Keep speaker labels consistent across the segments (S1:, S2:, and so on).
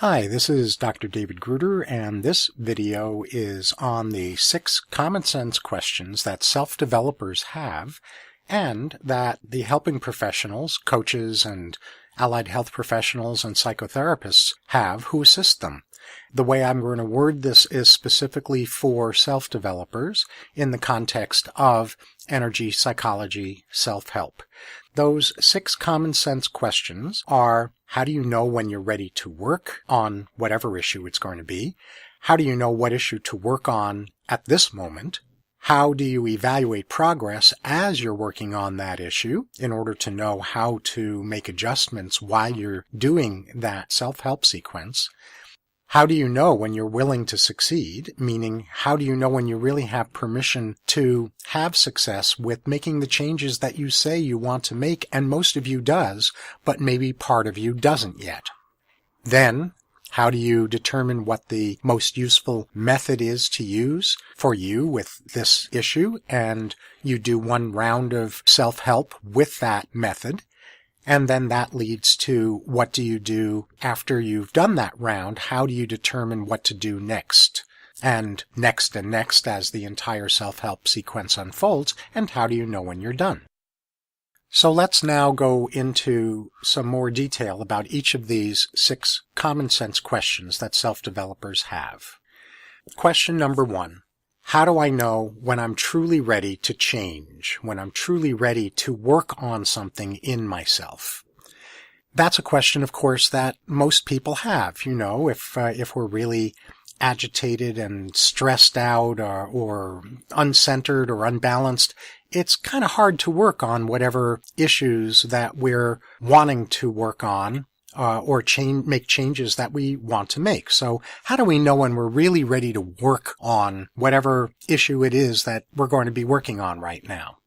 S1: Hi, this is Dr. David Gruder, and this video is on the 6 common sense questions that self-developers have and that the helping professionals, coaches, and allied health professionals and psychotherapists have who assist them. The way I'm going to word this is specifically for self-developers in the context of energy, psychology, self-help. Those 6 common sense questions are: how do you know when you're ready to work on whatever issue it's going to be? How do you know what issue to work on at this moment? How do you evaluate progress as you're working on that issue in order to know how to make adjustments while you're doing that self-help sequence? How do you know when you're willing to succeed? Meaning, how do you know when you really have permission to have success with making the changes that you say you want to make, and most of you does, but maybe part of you doesn't yet? Then, how do you determine what the most useful method is to use for you with this issue? And you do one round of self-help with that method. And then that leads to, what do you do after you've done that round? How do you determine what to do next? And next as the entire self-help sequence unfolds, and how do you know when you're done? So let's now go into some more detail about each of these 6 common sense questions that self-developers have. Question number 1. How do I know when I'm truly ready to change, when I'm truly ready to work on something in myself? That's a question, of course, that most people have. You know, if we're really agitated and stressed out or uncentered or unbalanced, it's kind of hard to work on whatever issues that we're wanting to work on. Or make changes that we want to make. So how do we know when we're really ready to work on whatever issue it is that we're going to be working on right now?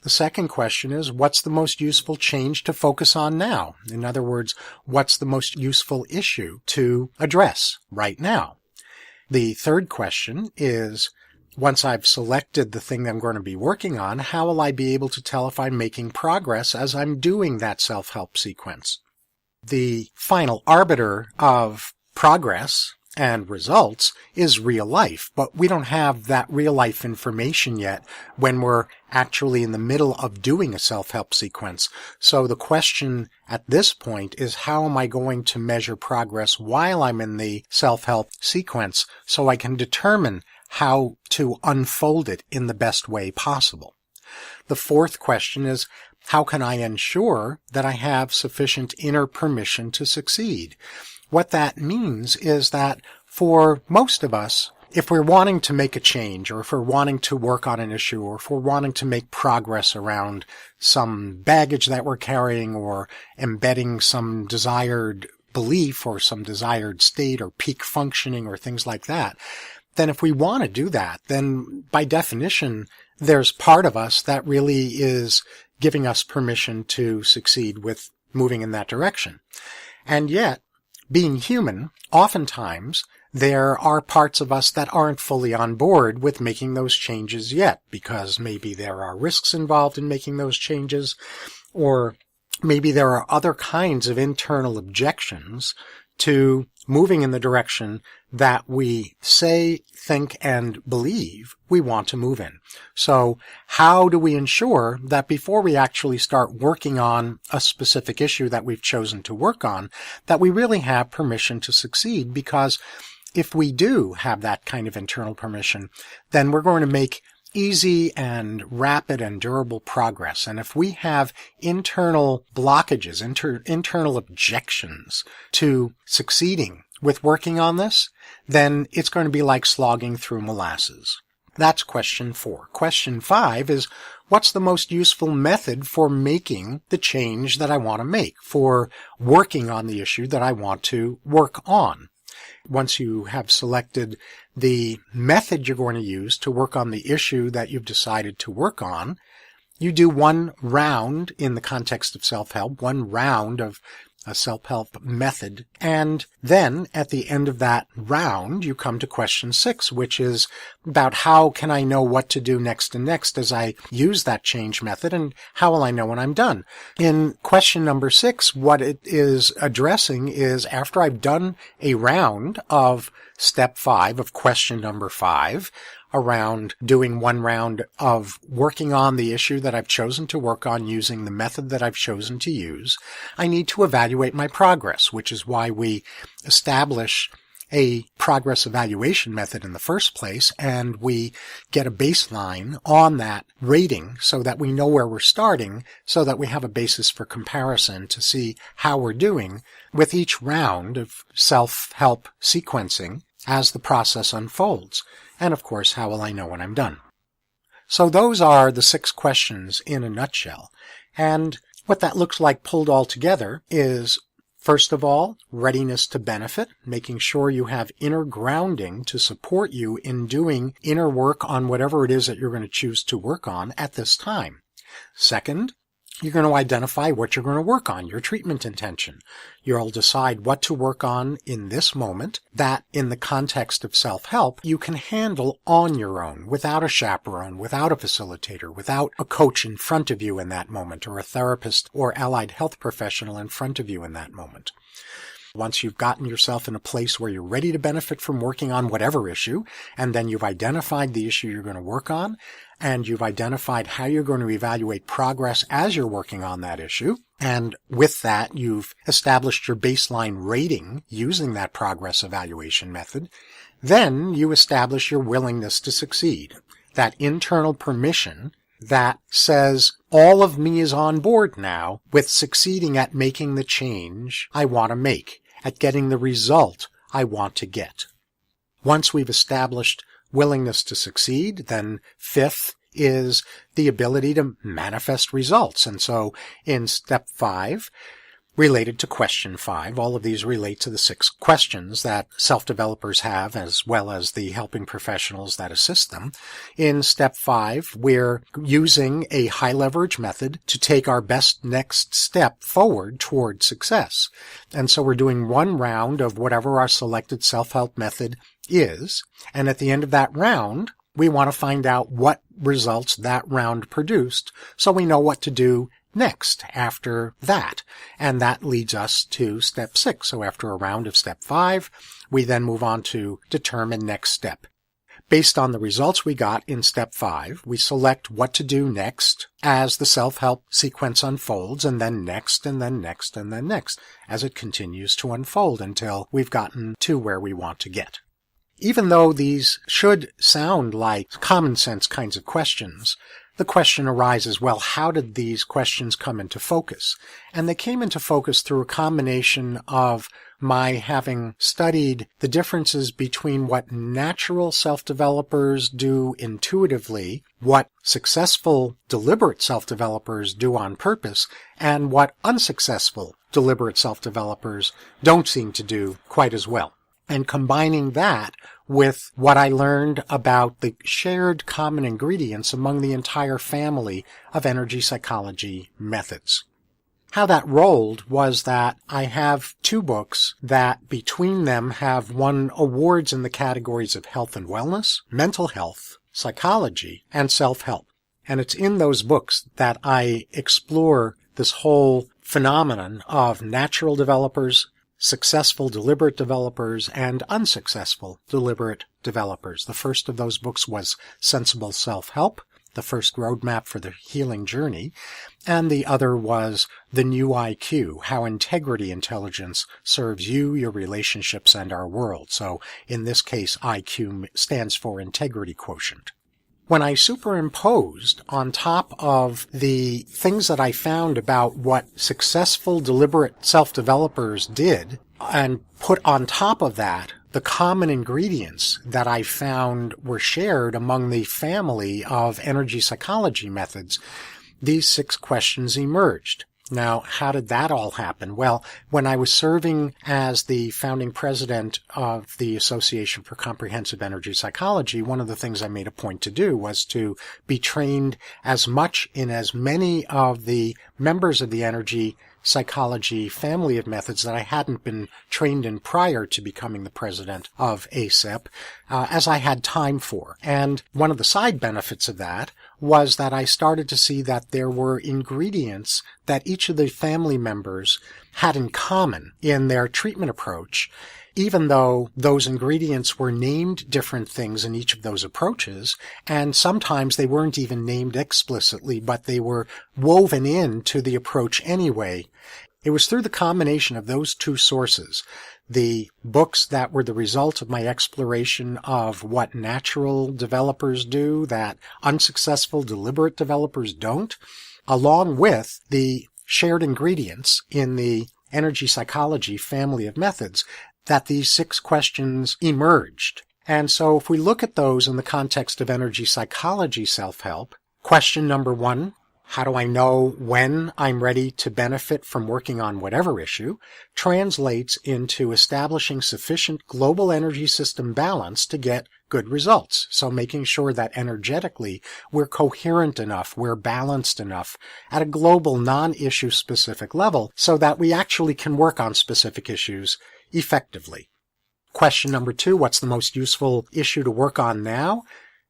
S1: The second question is, what's the most useful change to focus on now? In other words, what's the most useful issue to address right now? The third question is, once I've selected the thing that I'm going to be working on, how will I be able to tell if I'm making progress as I'm doing that self-help sequence? The final arbiter of progress and results is real life, but we don't have that real life information yet when we're actually in the middle of doing a self-help sequence. So the question at this point is, how am I going to measure progress while I'm in the self-help sequence so I can determine how to unfold it in the best way possible? The fourth question is, how can I ensure that I have sufficient inner permission to succeed? What that means is that for most of us, if we're wanting to make a change, or if we're wanting to work on an issue, or if we're wanting to make progress around some baggage that we're carrying, or embedding some desired belief or some desired state or peak functioning or things like that, then if we want to do that, then by definition, there's part of us that really is giving us permission to succeed with moving in that direction. And yet, being human, oftentimes there are parts of us that aren't fully on board with making those changes yet, because maybe there are risks involved in making those changes, or maybe there are other kinds of internal objections to moving in the direction that we say, think, and believe we want to move in. So how do we ensure that before we actually start working on a specific issue that we've chosen to work on, that we really have permission to succeed? Because if we do have that kind of internal permission, then we're going to make easy and rapid and durable progress. And if we have internal blockages, internal objections to succeeding with working on this, then it's going to be like slogging through molasses. That's question 4. Question 5 is, what's the most useful method for making the change that I want to make, for working on the issue that I want to work on? Once you have selected the method you're going to use to work on the issue that you've decided to work on, you do one round in the context of self-help, one round of a self-help method. And then at the end of that round, you come to question 6, which is about how can I know what to do next and next as I use that change method, and how will I know when I'm done? In question number 6, what it is addressing is after I've done a round of step 5 of question number 5, around doing one round of working on the issue that I've chosen to work on using the method that I've chosen to use, I need to evaluate my progress, which is why we establish a progress evaluation method in the first place, and we get a baseline on that rating so that we know where we're starting, so that we have a basis for comparison to see how we're doing with each round of self-help sequencing as the process unfolds. And of course, how will I know when I'm done? So those are the 6 questions in a nutshell. And what that looks like pulled all together is, first of all, readiness to benefit, making sure you have inner grounding to support you in doing inner work on whatever it is that you're going to choose to work on at this time. Second, you're going to identify what you're going to work on, your treatment intention. You'll decide what to work on in this moment that, in the context of self-help, you can handle on your own, without a chaperone, without a facilitator, without a coach in front of you in that moment, or a therapist or allied health professional in front of you in that moment. Once you've gotten yourself in a place where you're ready to benefit from working on whatever issue, and then you've identified the issue you're going to work on, and you've identified how you're going to evaluate progress as you're working on that issue, and with that, you've established your baseline rating using that progress evaluation method, then you establish your willingness to succeed, that internal permission that says, all of me is on board now with succeeding at making the change I want to make, at getting the result I want to get. Once we've established willingness to succeed, then 5th is the ability to manifest results. And so in step 5, related to question 5, all of these relate to the 6 questions that self-developers have, as well as the helping professionals that assist them. In step 5, we're using a high leverage method to take our best next step forward toward success. And so we're doing one round of whatever our selected self-help method is. And at the end of that round, we want to find out what results that round produced so we know what to do next after that. And that leads us to step 6. So after a round of step 5, we then move on to determine next step. Based on the results we got in step 5, we select what to do next as the self-help sequence unfolds, and then next, and then next, and then next, as it continues to unfold until we've gotten to where we want to get. Even though these should sound like common sense kinds of questions, the question arises, well, how did these questions come into focus? And they came into focus through a combination of my having studied the differences between what natural self-developers do intuitively, what successful deliberate self-developers do on purpose, and what unsuccessful deliberate self-developers don't seem to do quite as well. And combining that with what I learned about the shared common ingredients among the entire family of energy psychology methods. How that rolled was that I have 2 books that between them have won awards in the categories of health and wellness, mental health, psychology, and self-help. And it's in those books that I explore this whole phenomenon of natural developers, successful deliberate developers, and unsuccessful deliberate developers. The first of those books was Sensible Self-Help, the first roadmap for the healing journey, and the other was The New IQ, How Integrity Intelligence Serves You, Your Relationships, and Our World. So in this case, IQ stands for Integrity Quotient. When I superimposed on top of the things that I found about what successful deliberate self-developers did, and put on top of that the common ingredients that I found were shared among the family of energy psychology methods, these 6 questions emerged. Now, how did that all happen? Well, when I was serving as the founding president of the Association for Comprehensive Energy Psychology, one of the things I made a point to do was to be trained as much in as many of the members of the energy psychology family of methods that I hadn't been trained in prior to becoming the president of ACEP, as I had time for. And one of the side benefits of that was that I started to see that there were ingredients that each of the family members had in common in their treatment approach, even though those ingredients were named different things in each of those approaches, and sometimes they weren't even named explicitly, but they were woven into the approach anyway. It was through the combination of those two sources, the books that were the result of my exploration of what natural developers do that unsuccessful deliberate developers don't, along with the shared ingredients in the energy psychology family of methods, that these 6 questions emerged. And so if we look at those in the context of energy psychology self-help, question number 1, how do I know when I'm ready to benefit from working on whatever issue, translates into establishing sufficient global energy system balance to get good results. So making sure that energetically we're coherent enough, we're balanced enough at a global non-issue specific level so that we actually can work on specific issues effectively. Question number 2, what's the most useful issue to work on now?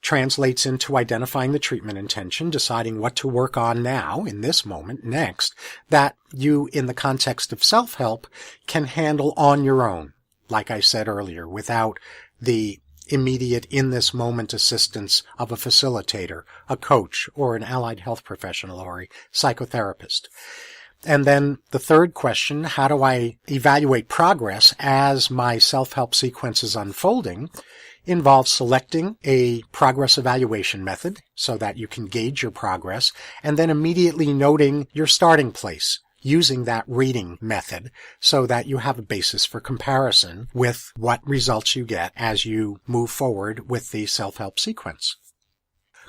S1: Translates into identifying the treatment intention, deciding what to work on now, in this moment, next, that you, in the context of self-help, can handle on your own, like I said earlier, without the immediate in this moment assistance of a facilitator, a coach, or an allied health professional or a psychotherapist. And then the third question, how do I evaluate progress as my self-help sequence is unfolding, involves selecting a progress evaluation method so that you can gauge your progress, and then immediately noting your starting place using that rating method so that you have a basis for comparison with what results you get as you move forward with the self-help sequence.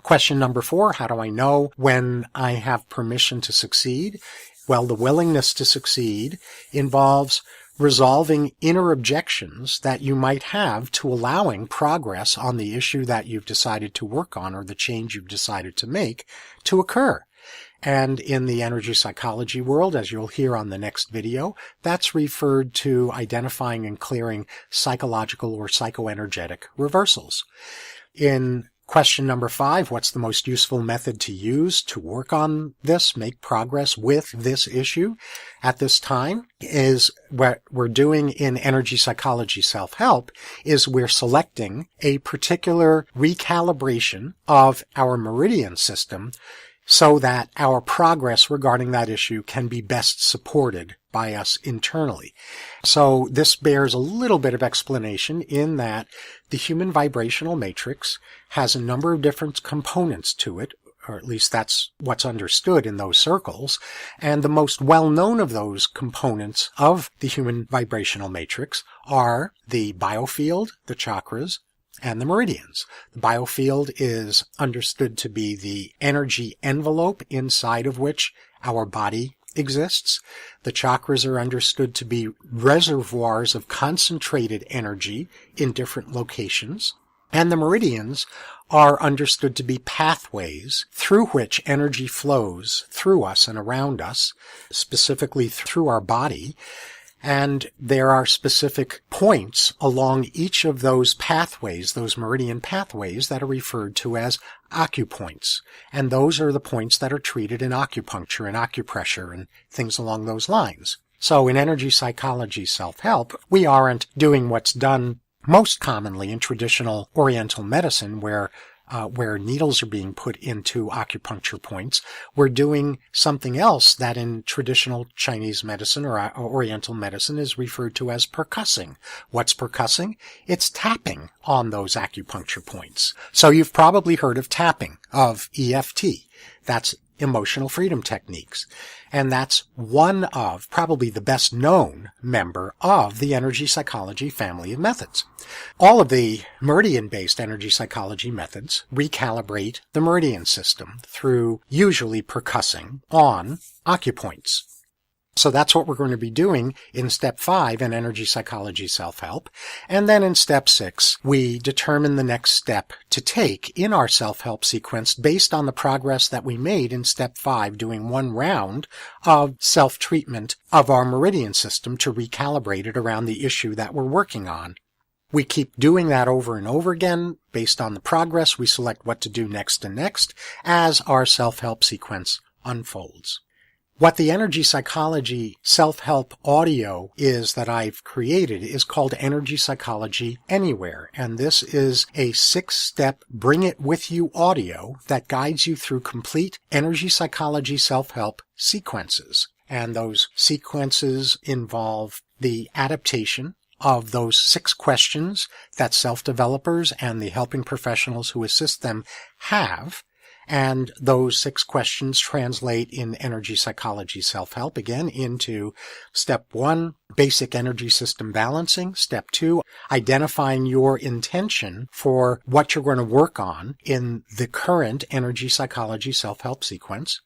S1: Question number 4, how do I know when I have permission to succeed? Well, the willingness to succeed involves resolving inner objections that you might have to allowing progress on the issue that you've decided to work on or the change you've decided to make to occur. And in the energy psychology world, as you'll hear on the next video, that's referred to identifying and clearing psychological or psychoenergetic reversals. In question number 5, what's the most useful method to use to work on this, make progress with this issue at this time, is what we're doing in energy psychology self-help is we're selecting a particular recalibration of our meridian system so that our progress regarding that issue can be best supported by us internally. So this bears a little bit of explanation in that the human vibrational matrix has a number of different components to it, or at least that's what's understood in those circles. And the most well-known of those components of the human vibrational matrix are the biofield, the chakras, and the meridians. The biofield is understood to be the energy envelope inside of which our body exists. The chakras are understood to be reservoirs of concentrated energy in different locations. And the meridians are understood to be pathways through which energy flows through us and around us, specifically through our body. And there are specific points along each of those pathways, those meridian pathways, that are referred to as acupoints. And those are the points that are treated in acupuncture and acupressure and things along those lines. So in energy psychology self-help, we aren't doing what's done most commonly in traditional Oriental medicine where needles are being put into acupuncture points. We're doing something else that in traditional Chinese medicine or Oriental medicine is referred to as percussing. What's percussing? It's tapping on those acupuncture points. So you've probably heard of tapping, of EFT. That's emotional freedom techniques. And that's one of probably the best known member of the energy psychology family of methods. All of the meridian-based energy psychology methods recalibrate the meridian system through usually percussing on acupoints. So that's what we're going to be doing in step 5 in Energy Psychology Self-Help. And then in step 6, we determine the next step to take in our self-help sequence based on the progress that we made in step 5, doing one round of self-treatment of our meridian system to recalibrate it around the issue that we're working on. We keep doing that over and over again. Based on the progress, we select what to do next and next as our self-help sequence unfolds. What the Energy Psychology Self-Help audio is that I've created is called Energy Psychology Anywhere, and this is a 6-step Bring It With You audio that guides you through complete Energy Psychology Self-Help sequences. And those sequences involve the adaptation of those 6 questions that self-developers and the helping professionals who assist them have. And those 6 questions translate in Energy Psychology Self-Help again into step 1, basic energy system balancing. Step 2, identifying your intention for what you're going to work on in the current Energy Psychology Self-Help sequence.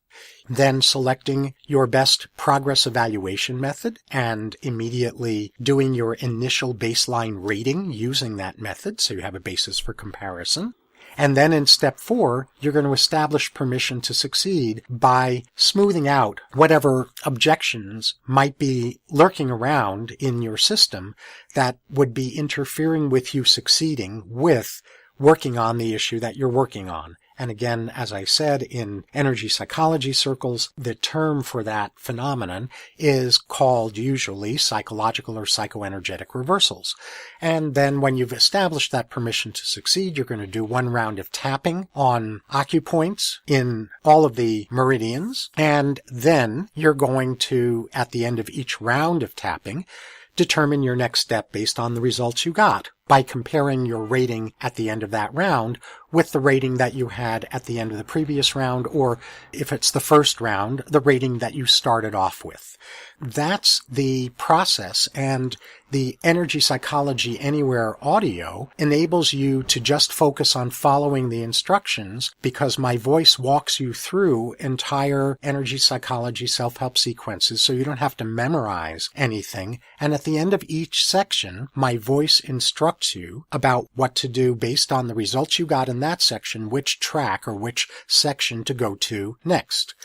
S1: Then selecting your best progress evaluation method and immediately doing your initial baseline rating using that method so you have a basis for comparison. And then in step 4, you're going to establish permission to succeed by smoothing out whatever objections might be lurking around in your system that would be interfering with you succeeding with working on the issue that you're working on. And again, as I said, in energy psychology circles, the term for that phenomenon is called usually psychological or psychoenergetic reversals. And then when you've established that permission to succeed, you're going to do one round of tapping on acupoints in all of the meridians. And then you're going to, at the end of each round of tapping, determine your next step based on the results you got by comparing your rating at the end of that round with the rating that you had at the end of the previous round, or if it's the first round, the rating that you started off with. That's the process, and the Energy Psychology Anywhere audio enables you to just focus on following the instructions because my voice walks you through entire Energy Psychology self-help sequences so you don't have to memorize anything. And at the end of each section, my voice instructs you about what to do based on the results you got in that section, which track or which section to go to next.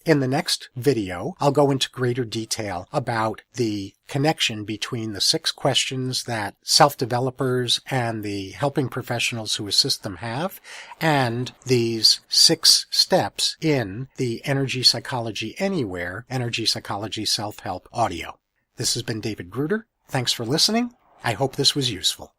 S1: In the next video, I'll go into greater detail about the connection between the 6 questions that self-developers and the helping professionals who assist them have, and these 6 steps in the Energy Psychology Anywhere, Energy Psychology Self-Help audio. This has been David Gruder. Thanks for listening. I hope this was useful.